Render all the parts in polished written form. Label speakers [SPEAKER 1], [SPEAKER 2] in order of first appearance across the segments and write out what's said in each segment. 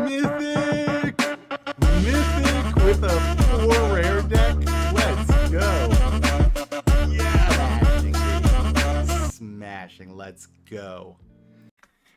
[SPEAKER 1] Mythic! Mythic with a 4 rare deck. Let's go. Yeah. Smashing. Let's go.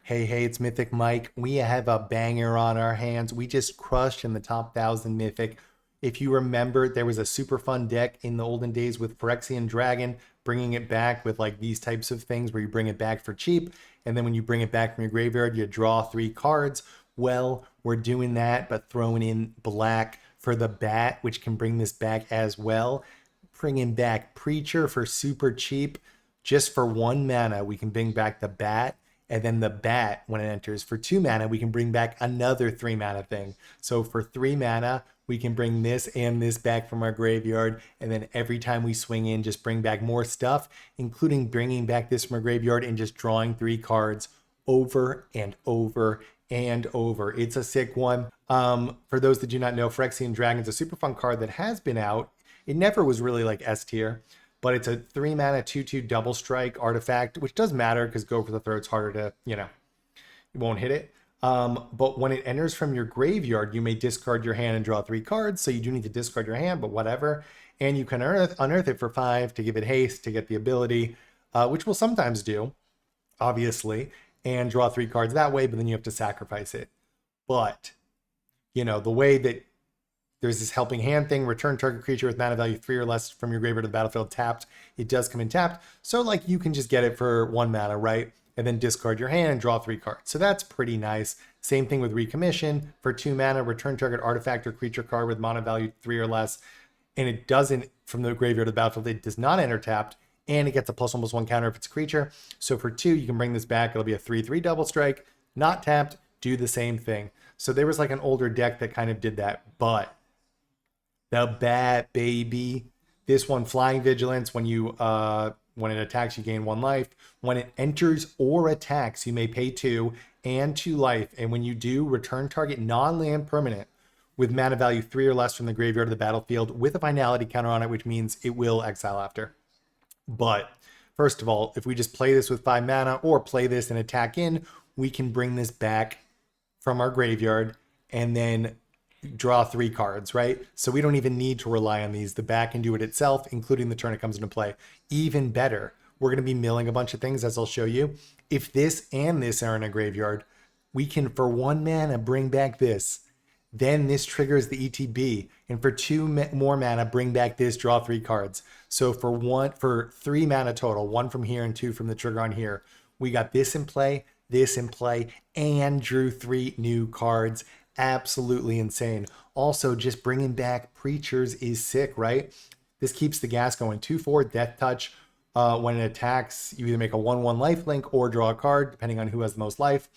[SPEAKER 1] Hey, it's Mythic Mike. We have a banger on our hands. We just crushed in the top 1,000 Mythic. If you remember, there was a super fun deck in the olden days with Phyrexian Dragon, bringing it back with like these types of things where you bring it back for cheap. And then when you bring it back from your graveyard, you draw 3 cards. Well, we're doing that, but throwing in black for the bat, which can bring this back as well. Bringing back Preacher for super cheap. Just for 1 mana, we can bring back the bat. And then the bat, when it enters for 2 mana, we can bring back another 3 mana thing. So for 3 mana, we can bring this and this back from our graveyard. And then every time we swing in, just bring back more stuff, including bringing back this from our graveyard and just drawing 3 cards over and over and over. It's a sick one. For those that do not know, Phyrexian Dragon is a super fun card that has been out. It never was really like S tier, but it's a 3 mana 2/2 double strike artifact, which does matter because Go for the Throat's harder to, you won't hit it. But when it enters from your graveyard, you may discard your hand and draw 3 cards. So you do need to discard your hand, but whatever. And you can unearth it for 5 to give it haste, to get the ability, which we'll sometimes do, obviously, and draw 3 cards that way, but then you have to sacrifice it. But, the way that there's this helping hand thing, return target creature with mana value 3 or less from your graveyard to the battlefield tapped. It does come in tapped. So like you can just get it for 1 mana, right? And then discard your hand and draw 3 cards. So that's pretty nice. Same thing with Recommission. For 2 mana, return target artifact or creature card with mana value 3 or less. And it doesn't, from the graveyard to the battlefield, it does not enter tapped. And it gets a +1/+1 counter if it's a creature. So for 2, you can bring this back. It'll be a 3/3 double strike. Not tapped, do the same thing. So there was like an older deck that kind of did that. But the bat, baby. This one, Flying Vigilance. When it attacks, you gain 1 life. When it enters or attacks, you may pay 2 and 2 life. And when you do, return target non-land permanent with mana value 3 or less from the graveyard to the battlefield with a finality counter on it, which means it will exile after. But first of all, if we just play this with 5 mana or play this and attack in, we can bring this back from our graveyard and then draw 3 cards, right? So we don't even need to rely on these. The back can do it itself, including the turn it comes into play. Even better, we're going to be milling a bunch of things, as I'll show you. If this and this are in a graveyard, we can, for 1 mana, bring back this. Then this triggers the ETB. And for 2 more mana, bring back this, draw 3 cards. So for 3 mana total, 1 from here and 2 from the trigger on here, we got this in play, and drew 3 new cards. Absolutely insane. Also, just bringing back Preachers is sick, right? This keeps the gas going. 2/4 Death Touch. When it attacks, you either make a 1/1 lifelink or draw a card, depending on who has the most life.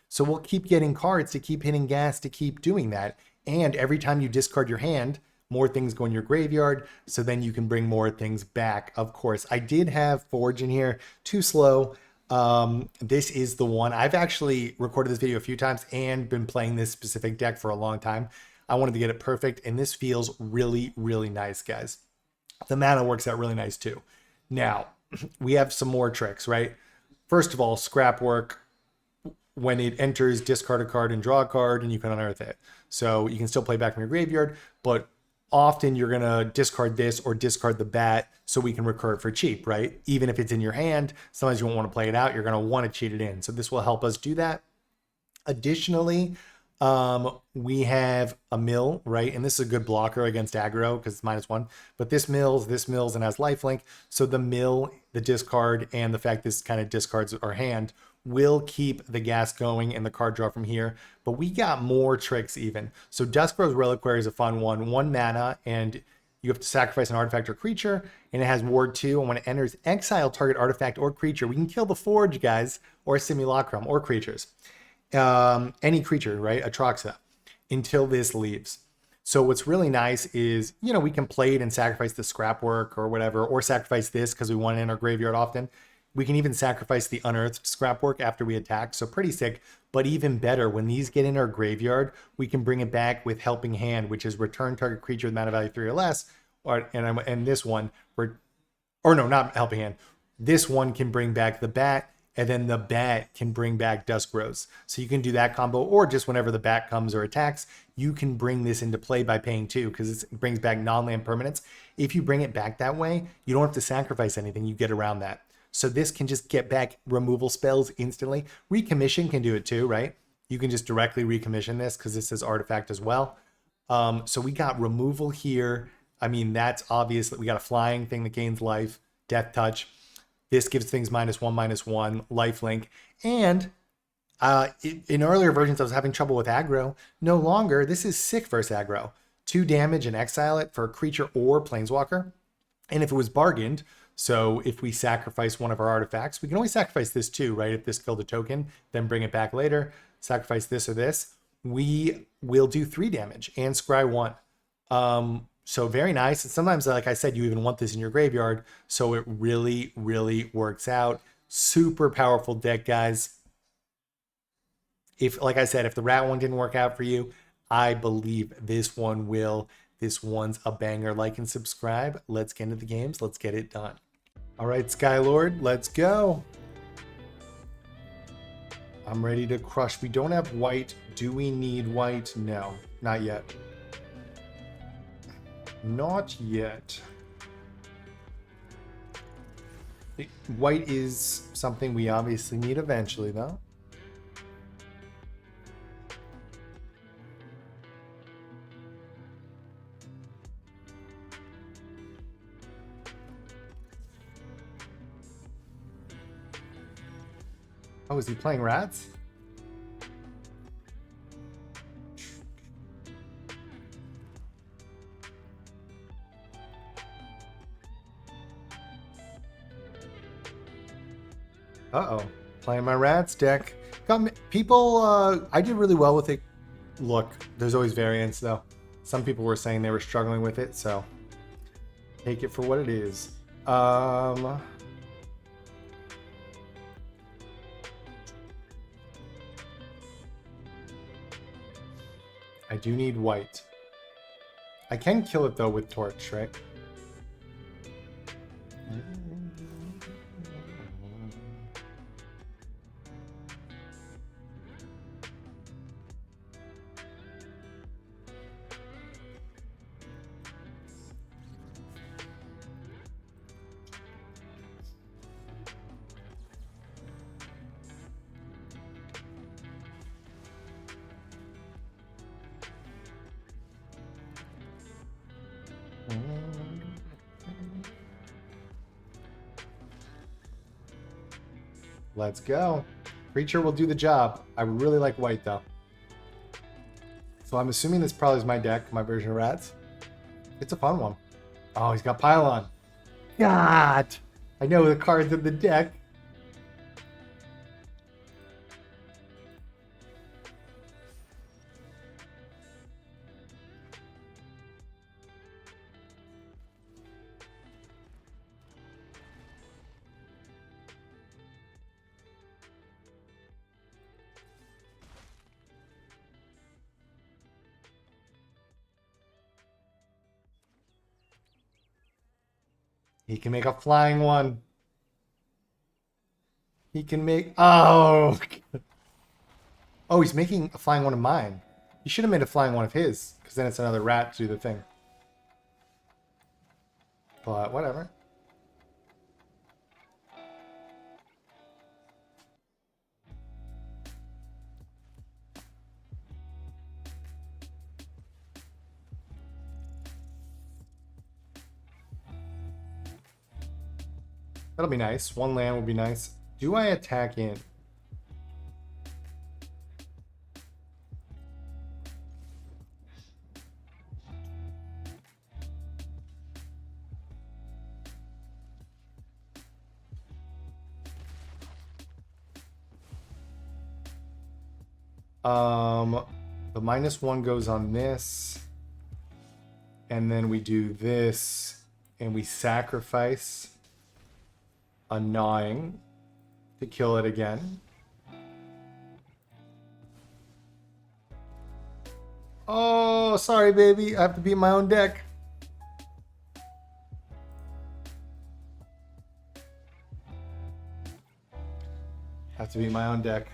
[SPEAKER 1] So we'll keep getting cards to keep hitting gas to keep doing that. And every time you discard your hand, more things go in your graveyard. So then you can bring more things back, of course. I did have Forge in here. Too slow. This is the one. I've actually recorded this video a few times and been playing this specific deck for a long time. I wanted to get it perfect, and this feels really, really nice, guys. The mana works out really nice too. Now, we have some more tricks, right? First of all, scrap work. When it enters, discard a card and draw a card, and you can unearth it. So you can still play back from your graveyard, but often you're going to discard this or discard the bat so we can recur it for cheap, right? Even if it's in your hand, sometimes you won't want to play it out. You're going to want to cheat it in. So this will help us do that. Additionally, we have a mill, right? And this is a good blocker against aggro because it's -1. But this mills, and has lifelink. So the mill, the discard, and the fact this kind of discards our hand will keep the gas going and the card draw from here. But we got more tricks even. So Duskbro's Reliquary is a fun one. 1 mana, and you have to sacrifice an artifact or creature, and it has Ward 2. And when it enters, exile target artifact or creature. We can kill the Forge, guys, or Simulacrum, or creatures. Any creature, right? Atraxa, until this leaves. So what's really nice is, we can play it and sacrifice the scrap work or whatever, or sacrifice this because we want it in our graveyard often. We can even sacrifice the unearthed scrap work after we attack. So pretty sick. But even better, when these get in our graveyard, we can bring it back with Helping Hand, which is return target creature with mana value 3 or less. And this one, or no, not Helping Hand. This one can bring back the bat and then the bat can bring back Duskgrows. So you can do that combo, or just whenever the bat comes or attacks, you can bring this into play by paying 2 because it brings back non-land permanents. If you bring it back that way, you don't have to sacrifice anything. You get around that. So this can just get back removal spells instantly. Recommission can do it too, right? You can just directly recommission this because this is artifact as well. So we got removal here. I mean, that's obvious that we got a flying thing that gains life, death touch. This gives things -1/-1, lifelink. And in earlier versions, I was having trouble with aggro. No longer. This is sick versus aggro. 2 damage and exile it for a creature or planeswalker. And if it was bargained, so if we sacrifice one of our artifacts, we can always sacrifice this too, right? If this killed a token, then bring it back later. Sacrifice this or this. We will do 3 damage and scry 1. So very nice. And sometimes, like I said, you even want this in your graveyard. So it really, really works out. Super powerful deck, guys. If, like I said, if the rat one didn't work out for you, I believe this one will. This one's a banger. Like and subscribe. Let's get into the games. Let's get it done. All right, Skylord, let's go. I'm ready to crush. We don't have white. Do we need white? No, not yet. Not yet. White is something we obviously need eventually, though. Oh, is he playing rats? Uh-oh. Playing my rats deck. People, I did really well with it. Look, there's always variance, though. Some people were saying they were struggling with it, so take it for what it is. I do need white. I can kill it, though, with Torch, right? Let's go. Creature will do the job. I really like white, though. So I'm assuming this probably is my deck, my version of rats. It's a fun one. Oh, he's got Pylon. God! I know the cards in the deck. He can make a flying one. He can make... Oh! Oh, he's making a flying one of mine. He should have made a flying one of his, because then it's another rat to do the thing. But whatever. That'll be nice. 1 land would be nice. Do I attack in? The -1 goes on this. And then we do this. And we sacrifice a gnawing to kill it again. Oh, sorry, baby. I have to beat my own deck. to beat my own deck.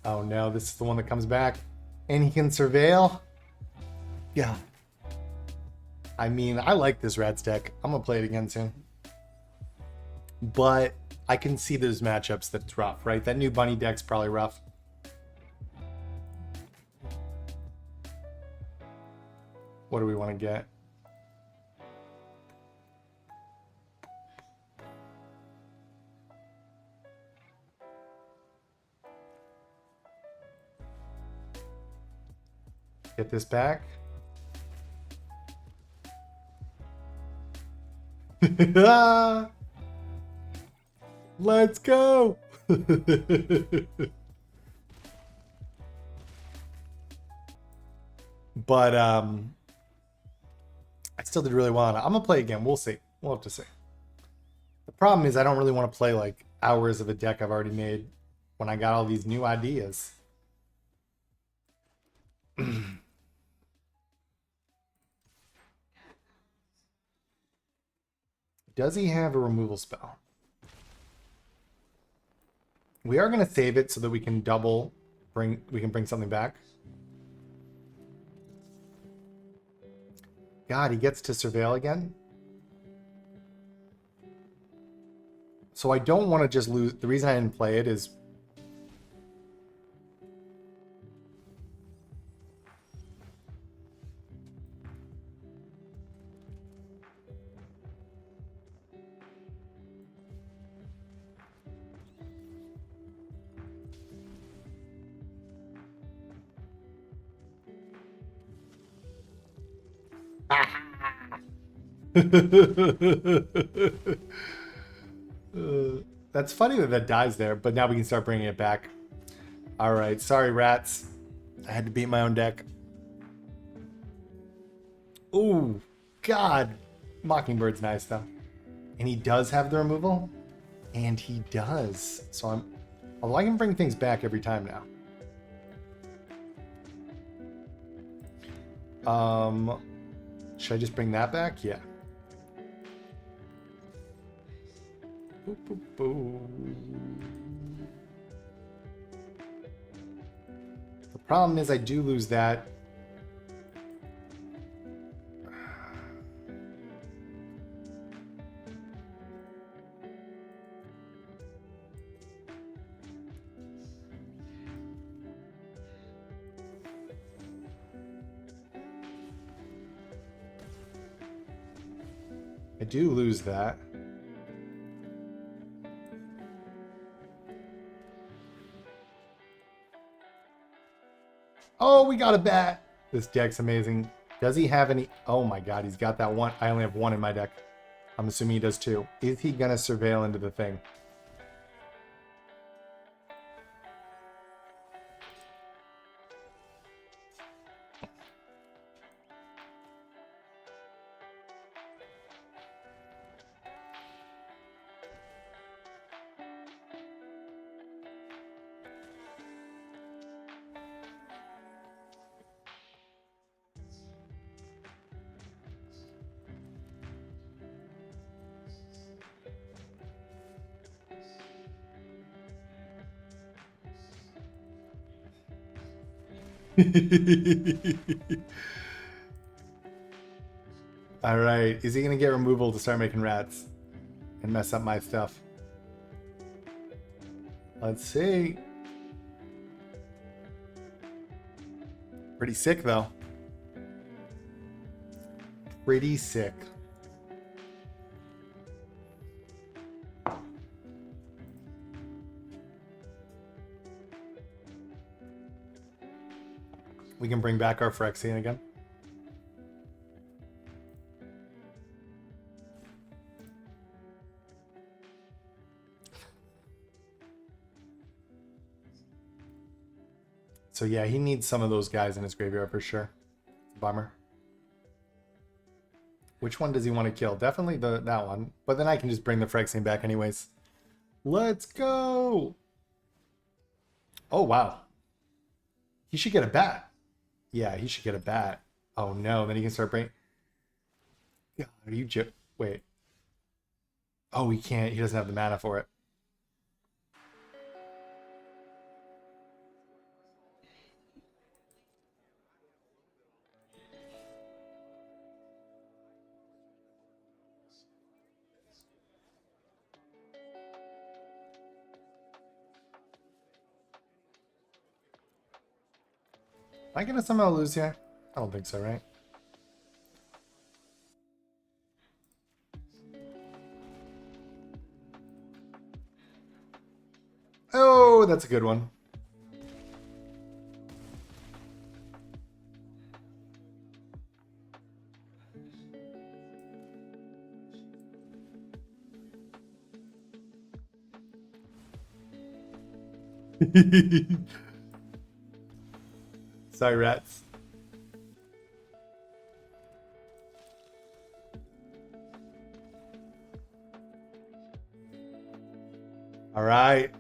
[SPEAKER 1] Oh no, this is the one that comes back. And he can surveil? Yeah. I mean, I like this Rats deck. I'm going to play it again soon. But I can see those matchups that it's rough, right? That new Bunny deck's probably rough. What do we want to get? Get this back. Let's go. But I still did really well on it. I'm gonna play again. We'll see. We'll have to see. The problem is I don't really want to play like hours of a deck I've already made when I got all these new ideas. Does he have a removal spell? We are going to save it so that we can bring something back. God, he gets to surveil again. So I don't want to just lose. The reason I didn't play it is that's funny that that dies there, but now we can start bringing it back. All right, sorry, Rats. I had to beat my own deck. Ooh, God. Mockingbird's nice, though. And he does have the removal? And he does. So I'm... Although I can bring things back every time now. Should I just bring that back? Yeah. Boop, boop, boop. The problem is I do lose that. I do lose that. Oh, we got a bat. This deck's amazing. Does he have any? Oh my God, he's got that one. I only have one in my deck. I'm assuming he does too. Is he gonna surveil into the thing? All right, is he gonna get removal to start making rats and mess up my stuff? Let's see. Pretty sick though. Pretty sick. We can bring back our Phyrexian again. So yeah, he needs some of those guys in his graveyard for sure. Bummer. Which one does he want to kill? Definitely that one. But then I can just bring the Phyrexian back anyways. Let's go! Oh, wow. He should get a bat. Yeah, he should get a bat. Oh no, then he can start bringing... God, are you wait. Oh, he can't. He doesn't have the mana for it. Am I gonna somehow lose here? I don't think so, right? Oh, that's a good one. Sorry, rats. All right.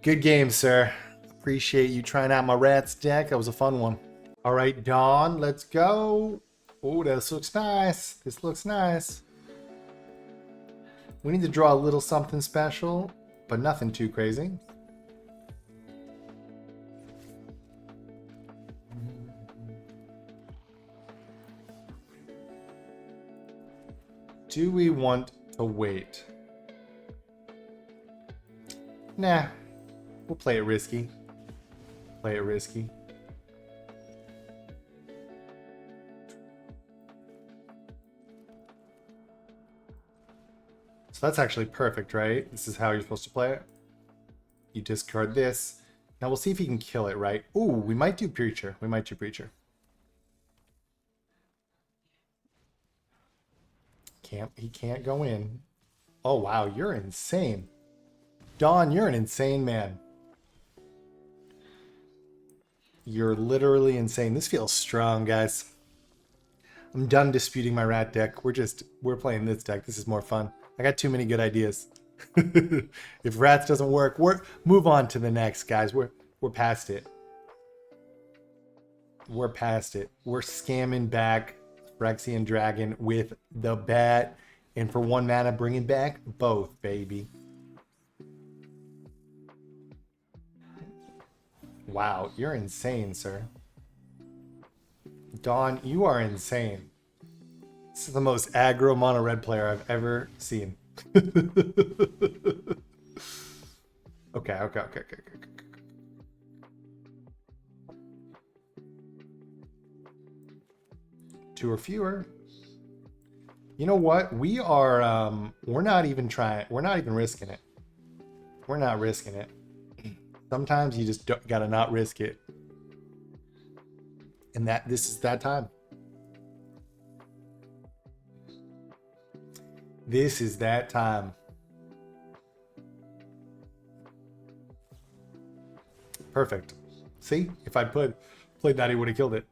[SPEAKER 1] Good game, sir. Appreciate you trying out my rats deck. That was a fun one. All right, Dawn, let's go. Oh, this looks nice. This looks nice. We need to draw a little something special, but nothing too crazy. Do we want to wait? Nah, we'll play it risky. Play it risky. So that's actually perfect, right? This is how you're supposed to play it. You discard this. Now we'll see if he can kill it, right? Ooh, we might do Preacher. We might do Preacher. He can't go in. Oh, wow, you're insane. Dawn, you're an insane man. You're literally insane. This feels strong, guys. I'm done disputing my rat deck. We're playing this deck. This is more fun. I got too many good ideas. If rats doesn't work, move on to the next, guys. We're past it. We're past it. We're scamming back Phyrexian Dragon with the bat, and for 1 mana, bringing back both, baby. Wow, you're insane, sir. Dawn, you are insane. This is the most aggro mono red player I've ever seen. Okay. 2 or fewer. You know what? We're not even trying. We're not even risking it. We're not risking it. Sometimes you just gotta not risk it. And this is that time. This is that time. Perfect. See? If I'd played that, he would have killed it.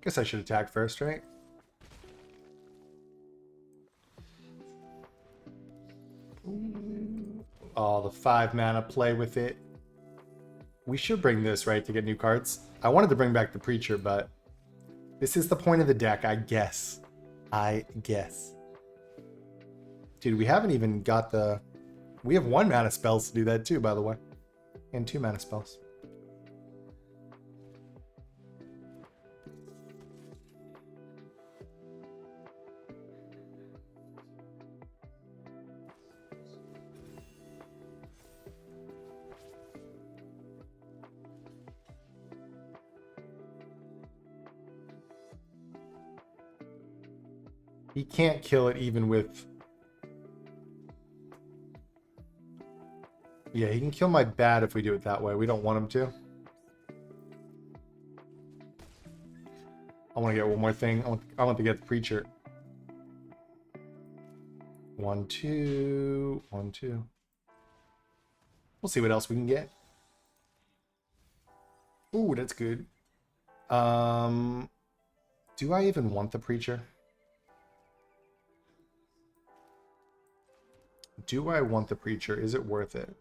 [SPEAKER 1] Guess I should attack first, right? Oh, the 5 mana play with it. We should bring this, right, to get new cards. I wanted to bring back the Preacher, but this is the point of the deck, I guess. Dude, we haven't even got the... We have 1 mana spells to do that too, by the way. And 2 mana spells. He can't kill it even with... Yeah, he can kill my bat if we do it that way. We don't want him to. I want to get one more thing. I want to get the Preacher. 1, 2, 1, 2. We'll see what else we can get. Ooh, that's good. Do I even want the Preacher? Do I want the Preacher? Is it worth it?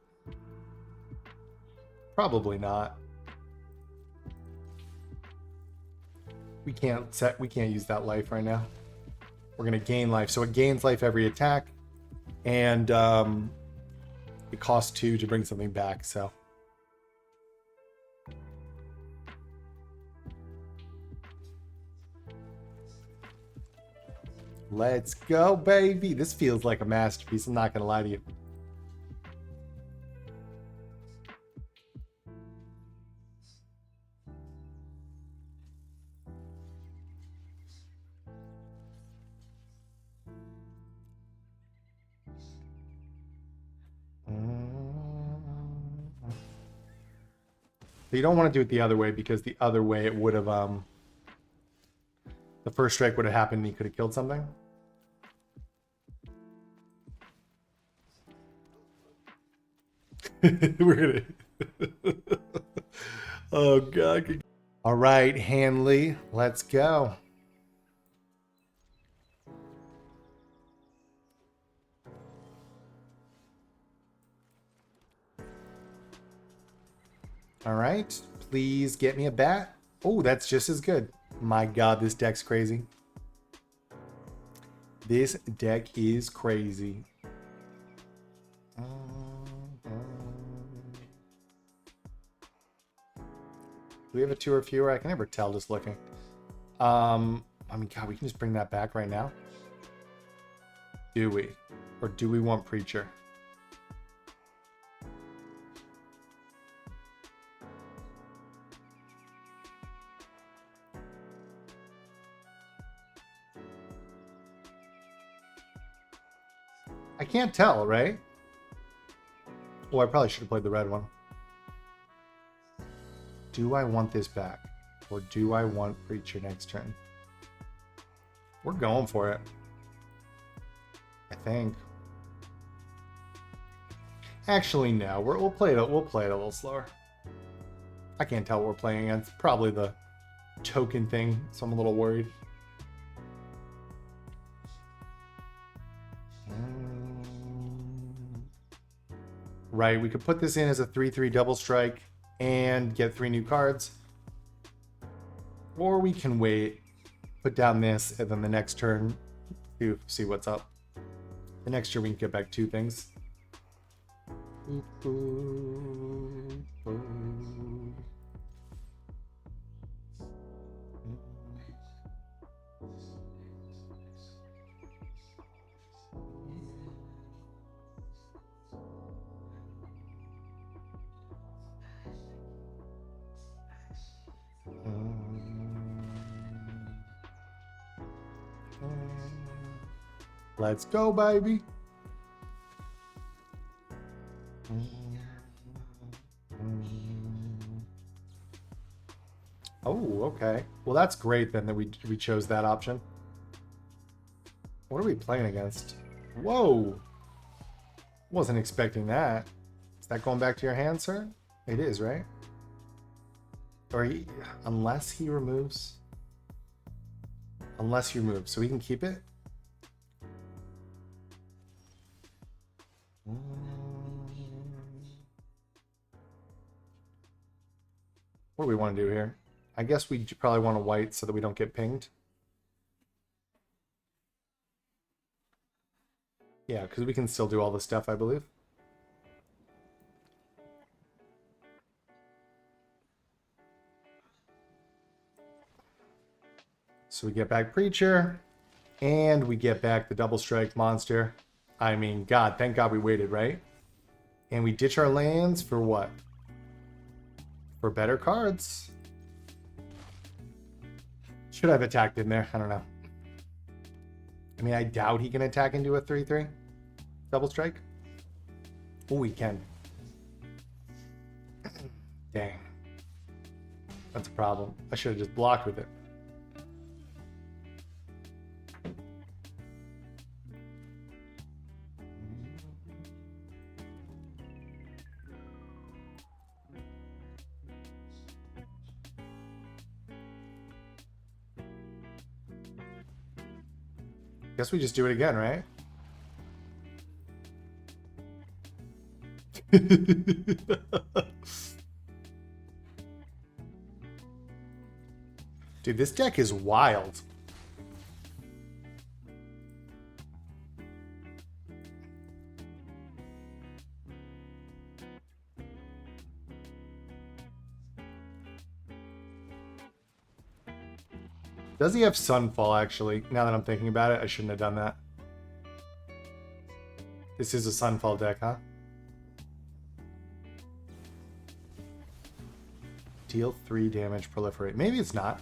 [SPEAKER 1] Probably not. We can't use that life right now. We're gonna gain life. So it gains life every attack. And it costs 2 to bring something back, so. Let's go, baby. This feels like a masterpiece. I'm not gonna lie to you. But you don't want to do it the other way, because the other way it would have the first strike would have happened and he could have killed something. We're gonna oh god. All right, Hanley, let's go. All right, please get me a bat. Oh, that's just as good. My god, this deck's crazy. This deck is crazy. Do we have a 2 or fewer? I can never tell just looking. I mean, god, we can just bring that back right now. Do we? Or do we want Preacher? I can't tell, right? Oh, I probably should have played the red one. Do I want this back? Or do I want Preacher next turn? We're going for it. I think. Actually, no. We'll play it a little slower. I can't tell what we're playing against. Probably the token thing, so I'm a little worried. Right, we could put this in as a 3/3 double strike and get 3 new cards. Or we can wait, put down this, and then the next turn, see what's up. The next turn we can get back 2 things. Let's go, baby. Oh, okay. Well, that's great then that we chose that option. What are we playing against? Whoa! Wasn't expecting that. Is that going back to your hand, sir? It is, right? Or unless he removes. Unless he removes, so we can keep it. What do we want to do here? I guess we probably want a white so that we don't get pinged. Yeah, because we can still do all this stuff, I believe. So we get back Preacher, and we get back the double strike monster. I mean, God, thank God we waited, right? And we ditch our lands for what? For better cards. Should I have attacked in there? I don't know. I mean, I doubt he can attack into a 3/3 double strike. Oh, he can. Dang. That's a problem. I should have just blocked with it. Guess we just do it again, right? Dude, this deck is wild. Does he have Sunfall, actually? Now that I'm thinking about it, I shouldn't have done that. This is a Sunfall deck, huh? Deal 3 damage, proliferate. Maybe it's not.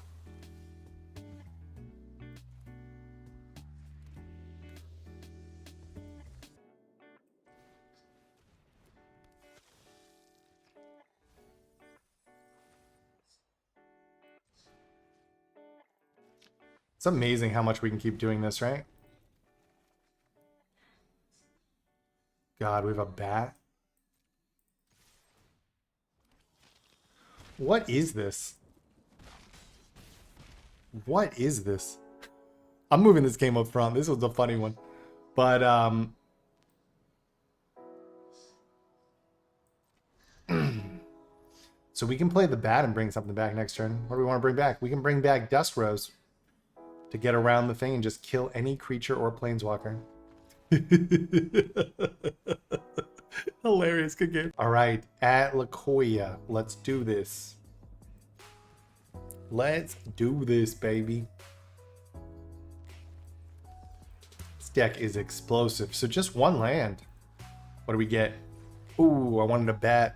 [SPEAKER 1] It's amazing how much we can keep doing this, right? God, we have a bat. What is this? What is this? I'm moving this game up front. This was a funny one. But, so we can play the bat and bring something back next turn. What do we want to bring back? We can bring back Dust Rose to get around the thing and just kill any creature or planeswalker. Hilarious, good game. All right, at Lakoya, let's do this. Let's do this, baby. This deck is explosive. So just one land. What do we get? Ooh, I wanted a bat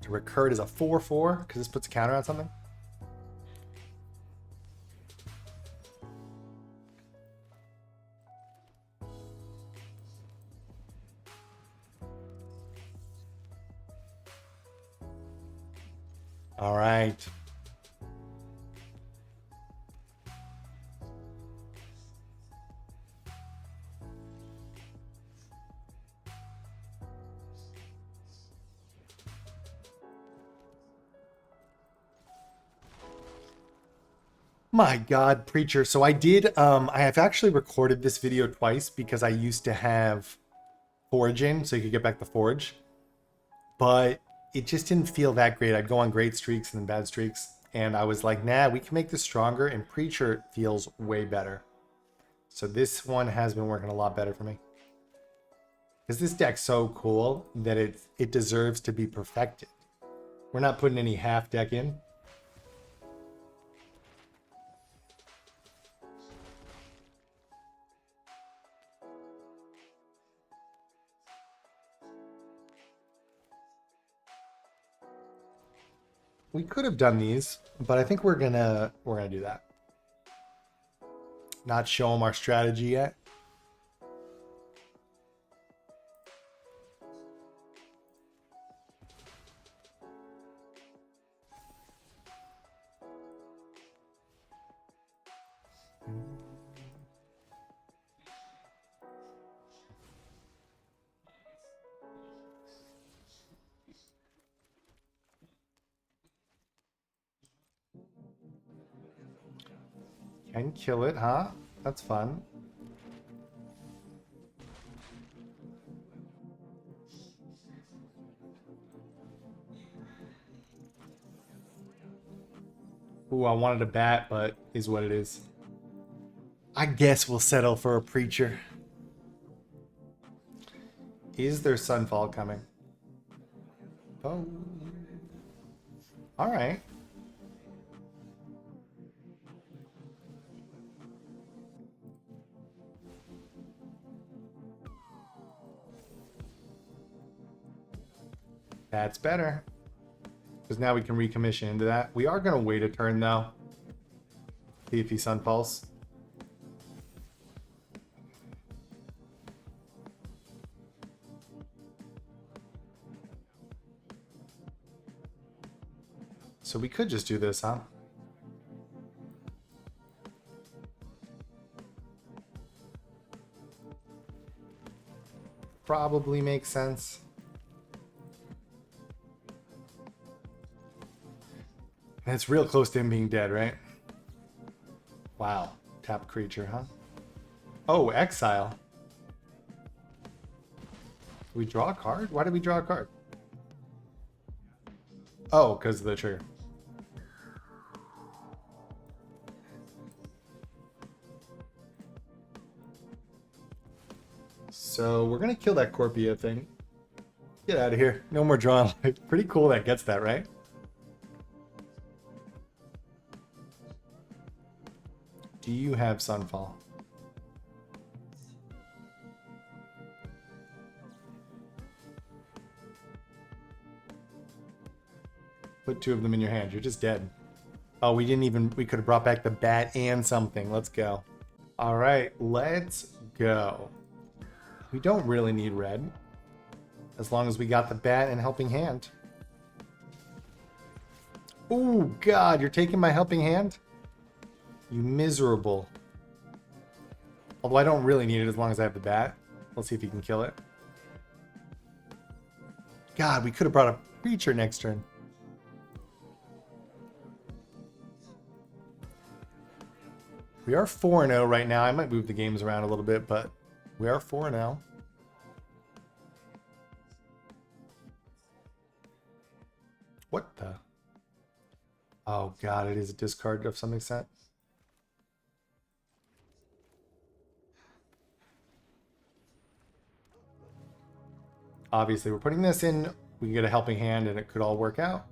[SPEAKER 1] to recur it as a 4/4 because this puts a counter on something. All right. My God, Preacher. So I have actually recorded this video twice because I used to have Foraging, so you could get back the Forge. But it just didn't feel that great. I'd go on great streaks and then bad streaks. And I was like, nah, we can make this stronger. And Preacher feels way better. So this one has been working a lot better for me. Because this deck's so cool that it deserves to be perfected. We're not putting any half deck in. We could have done these, but I think we're gonna do that. Not show them our strategy yet. Can kill it, huh? That's fun. Ooh, I wanted a bat, but is what it is. I guess we'll settle for a Preacher. Is there Sunfall coming? Oh. All right. That's better. Because now we can recommission into that. We are going to wait a turn, though. See if he Sunfalls. So we could just do this, huh? Probably makes sense. And it's real close to him being dead, right? Wow. Tap creature, huh? Oh, exile. Did we draw a card? Why did we draw a card? Oh, because of the trigger. So we're gonna kill that Corpia thing. Get out of here. No more drawing life. Pretty cool that gets that, right? Do you have Sunfall? Put 2 of them in your hand. You're just dead. Oh, we could have brought back the bat and something. Let's go. All right, let's go. We don't really need red, as long as we got the bat and helping hand. Oh, God, you're taking my helping hand? You miserable. Although I don't really need it as long as I have the bat. Let's see if he can kill it. God, we could have brought a creature next turn. We are 4-0 right now. I might move the games around a little bit, but we are 4-0. What the? Oh, God, it is a discard of some extent. Obviously, we're putting this in. We can get a helping hand, and it could all work out.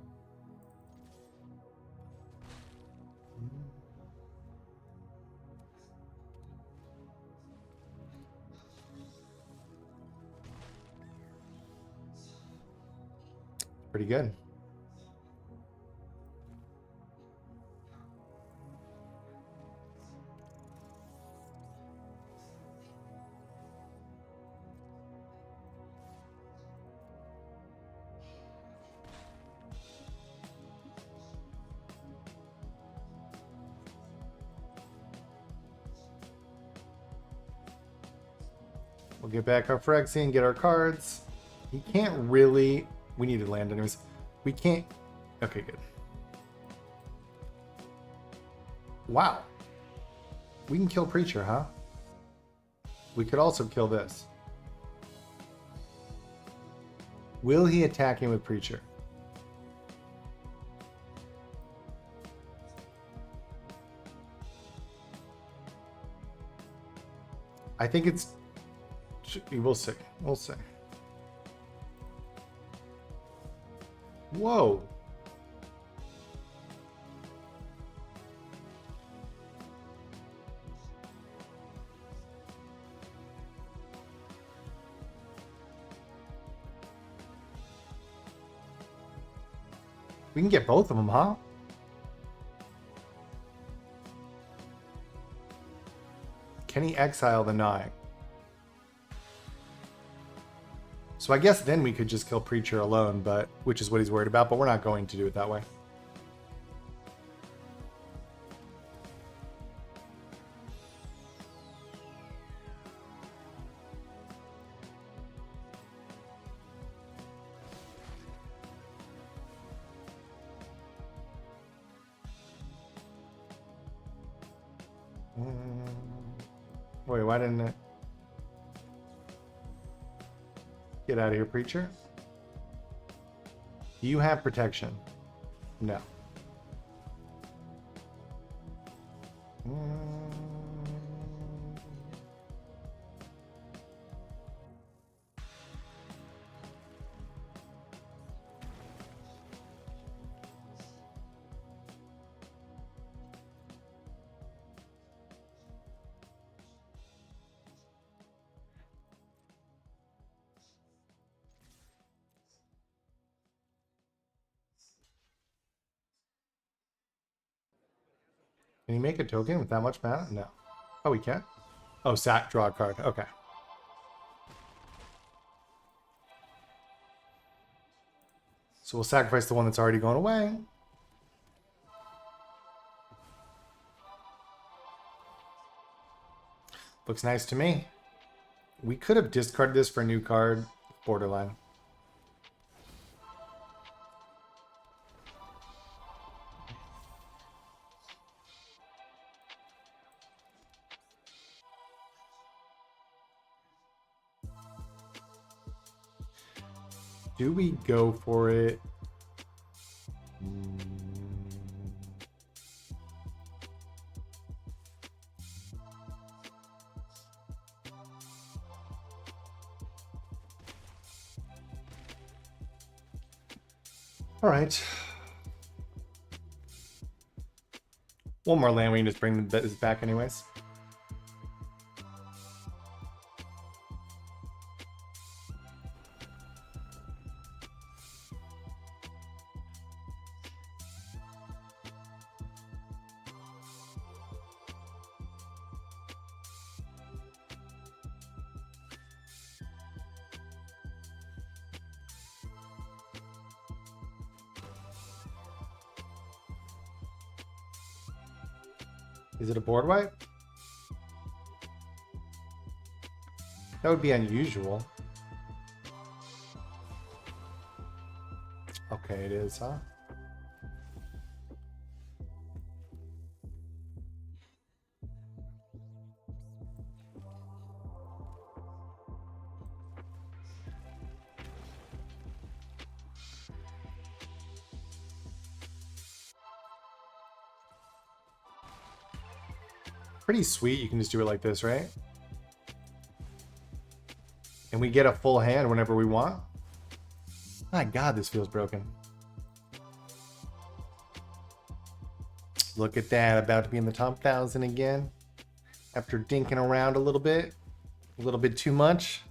[SPEAKER 1] Pretty good. We'll get back our Phyrexian, get our cards. He can't really... We need to land anyways. We can't... Okay, good. Wow. We can kill Preacher, huh? We could also kill this. Will he attack him with Preacher? I think it's... We'll see. We'll see. Whoa. We can get both of them, huh? Can he exile the Nine? So I guess then we could just kill Preacher alone, but which is what he's worried about, but we're not going to do it that way. Wait, why didn't it? Get out of here, Preacher. Do you have protection? No. Can you make a token with that much mana? No. Oh, we can? Oh, draw a card. Okay. So we'll sacrifice the one that's already going away. Looks nice to me. We could have discarded this for a new card. Borderline. Do we go for it? All right. One more land, we can just bring this back anyways. Is it a board wipe? That would be unusual. Okay, it is, huh? Pretty sweet, you can just do it like this, right? And we get a full hand whenever we want. My God, this feels broken. Look at that, about to be in the top 1,000 again. After dinking around a little bit too much.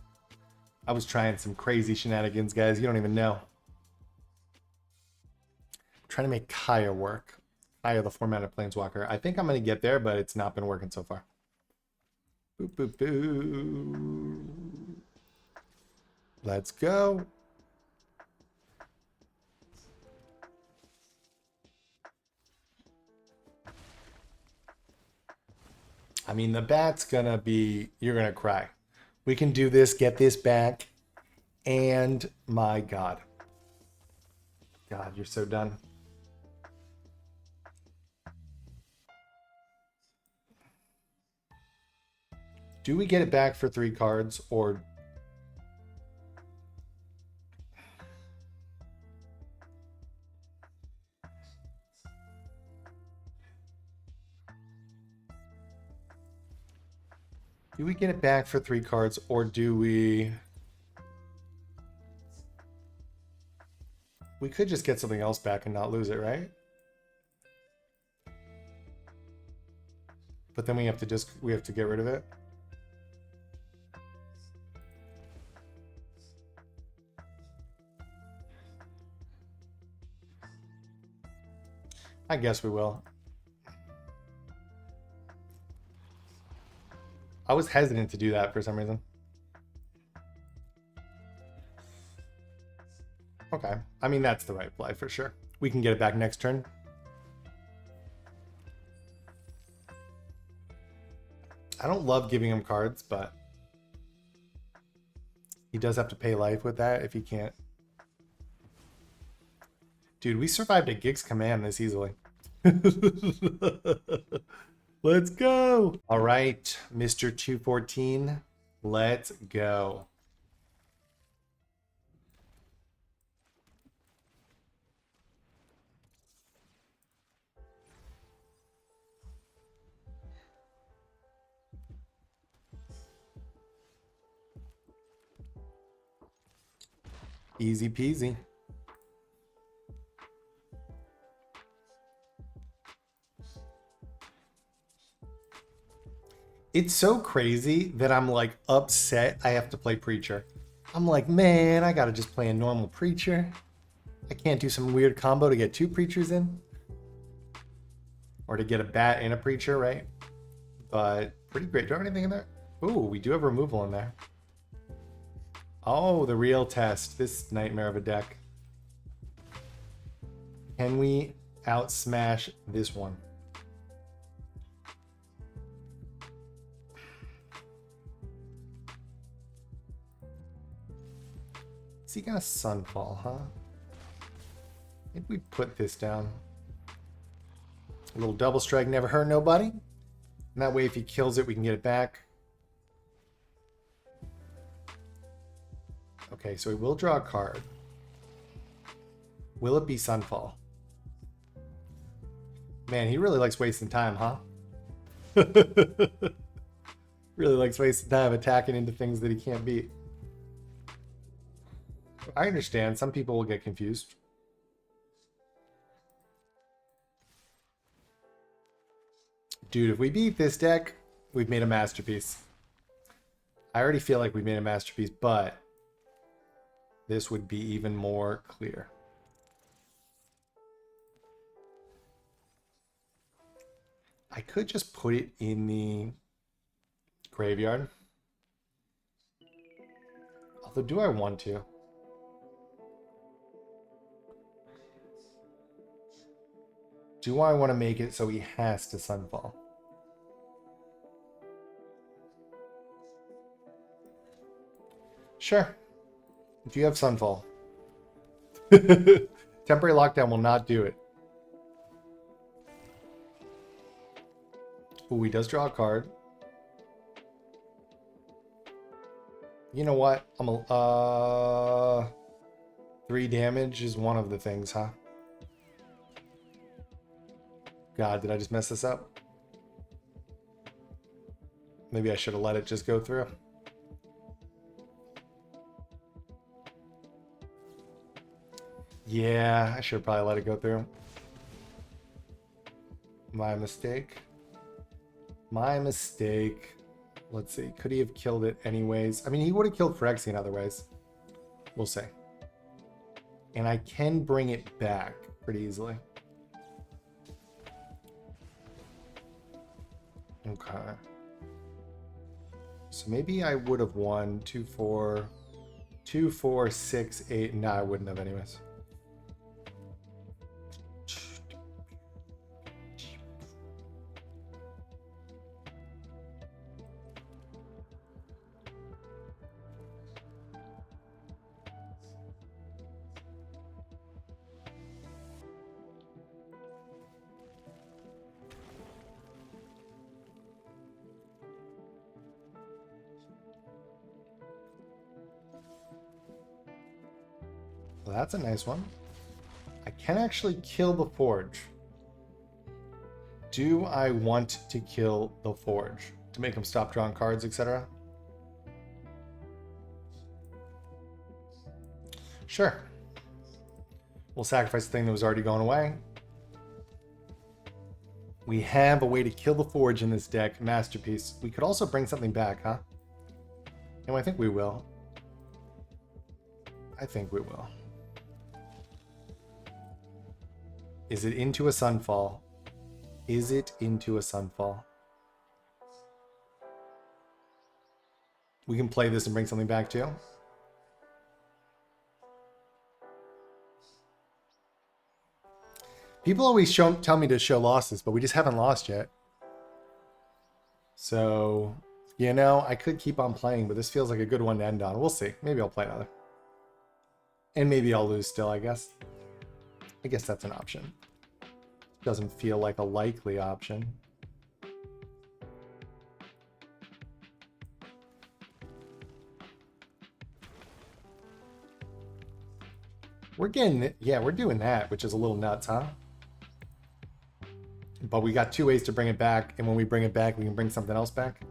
[SPEAKER 1] I was trying some crazy shenanigans, guys, you don't even know. I'm trying to make Kaya work. Kaya, the 4-mana Planeswalker. I think I'm going to get there, but it's not been working so far. Boop, boop, boop. Let's go. I mean, the bat's gonna be, you're gonna cry. We can do this, get this back, and my God. God, you're so done. Do we get it back for 3 cards, or... Do we get it back for 3 cards, or do we... We could just get something else back and not lose it, right? But then we have to get rid of it. I guess we will. I was hesitant to do that for some reason. Okay. I mean, that's the right play for sure. We can get it back next turn. I don't love giving him cards, but he does have to pay life with that if he can't. Dude, we survived a Gig's Command this easily. Let's go. All right, Mr. 214, let's go. Easy peasy. It's so crazy that I'm like upset I have to play Preacher. I'm like, man, I gotta just play a normal Preacher. I can't do some weird combo to get 2 Preachers in. Or to get a bat and a Preacher, right? But pretty great. Do I have anything in there? Ooh, we do have removal in there. Oh, the real test. This nightmare of a deck. Can we out smash this one? Is he gonna Sunfall, huh? Maybe we put this down. A little double strike never hurt nobody. And that way if he kills it, we can get it back. Okay, so we will draw a card. Will it be Sunfall? Man, he really likes wasting time, huh? Really likes wasting time attacking into things that he can't beat. I understand. Some people will get confused. Dude, if we beat this deck, we've made a masterpiece. I already feel like we've made a masterpiece, but this would be even more clear. I could just put it in the graveyard. Although, do I want to? Do I want to make it so he has to Sunfall? Sure. If you have Sunfall. Temporary lockdown will not do it. Ooh, he does draw a card. You know what? I'm a 3 damage is one of the things, huh? God, did I just mess this up? Maybe I should have let it just go through. Yeah, I should have probably let it go through. My mistake. My mistake. Let's see. Could he have killed it anyways? I mean, he would have killed Phyrexian otherwise. We'll see. And I can bring it back pretty easily. Okay. So maybe I would have won 2, 4, 2, 4, 6, 8. No, I wouldn't have anyways. Well, that's a nice one. I can actually kill the Forge. Do I want to kill the Forge to make him stop drawing cards, etc.? Sure. We'll sacrifice the thing that was already going away. We have a way to kill the Forge in this deck. Masterpiece. We could also bring something back, huh? No, I think we will. I think we will. Is it into a Sunfall? Is it into a Sunfall? We can play this and bring something back too. People always tell me to show losses, but we just haven't lost yet. So, you know, I could keep on playing, but this feels like a good one to end on. We'll see. Maybe I'll play another. And maybe I'll lose still, I guess. I guess that's an option. Doesn't feel like a likely option. We're getting it. Yeah, we're doing that, which is a little nuts, huh? But we got 2 ways to bring it back, and when we bring it back, we can bring something else back.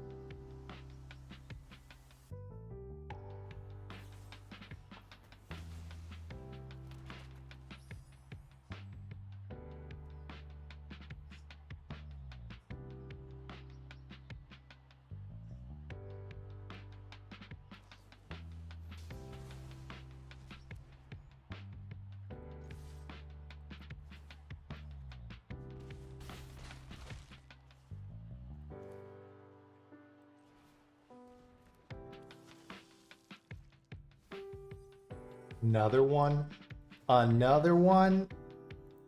[SPEAKER 1] Another one. Another one.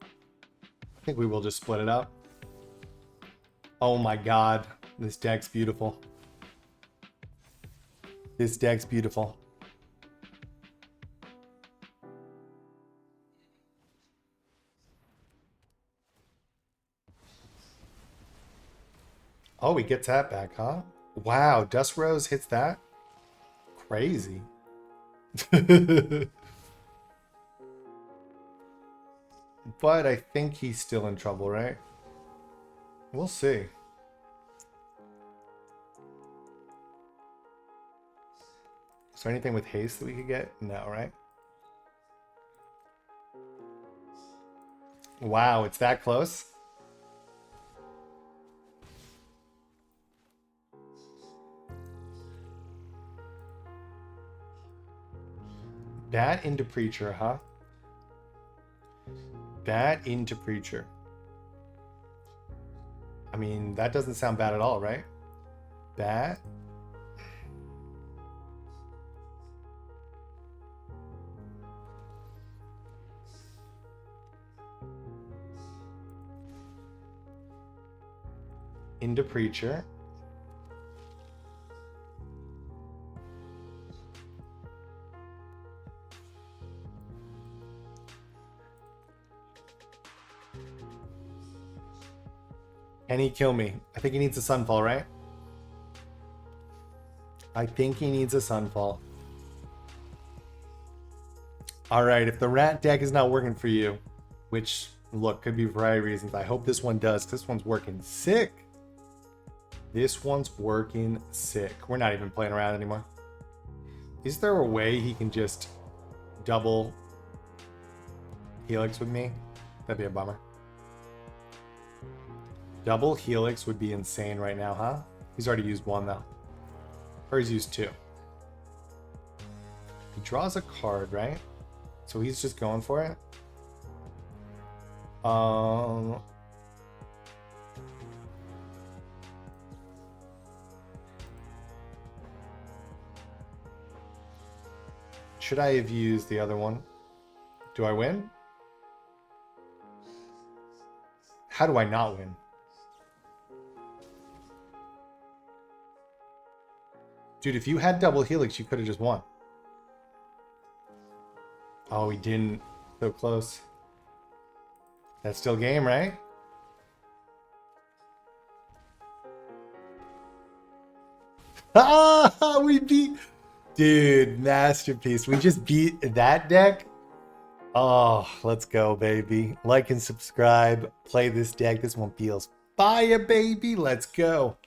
[SPEAKER 1] I think we will just split it up. Oh my god. This deck's beautiful. This deck's beautiful. Oh, he gets that back, huh? Wow, Dust Rose hits that? Crazy. But I think he's still in trouble, right? We'll see. Is there anything with haste that we could get? No, right? Wow, it's that close? Bat into Preacher, huh? Bat into Preacher. I mean, that doesn't sound bad at all, right? Bat. Into Preacher. Can he kill me? I think he needs a Sunfall, right? I think he needs a Sunfall. All right, if the rat deck is not working for you, which, look, could be for a variety of reasons. I hope this one does. This one's working sick. This one's working sick. We're not even playing around anymore. Is there a way he can just double Helix with me? That'd be a bummer. Double Helix would be insane right now, huh? He's already used one, though. Or he's used two. He draws a card, right? So he's just going for it. Should I have used the other one? Do I win? How do I not win? Dude, if you had double Helix, you could have just won. Oh, he didn't. So close. That's still game, right? Ah, we beat... Dude, masterpiece. We just beat that deck. Oh, let's go, baby. Like and subscribe. Play this deck. This one feels fire, baby. Let's go.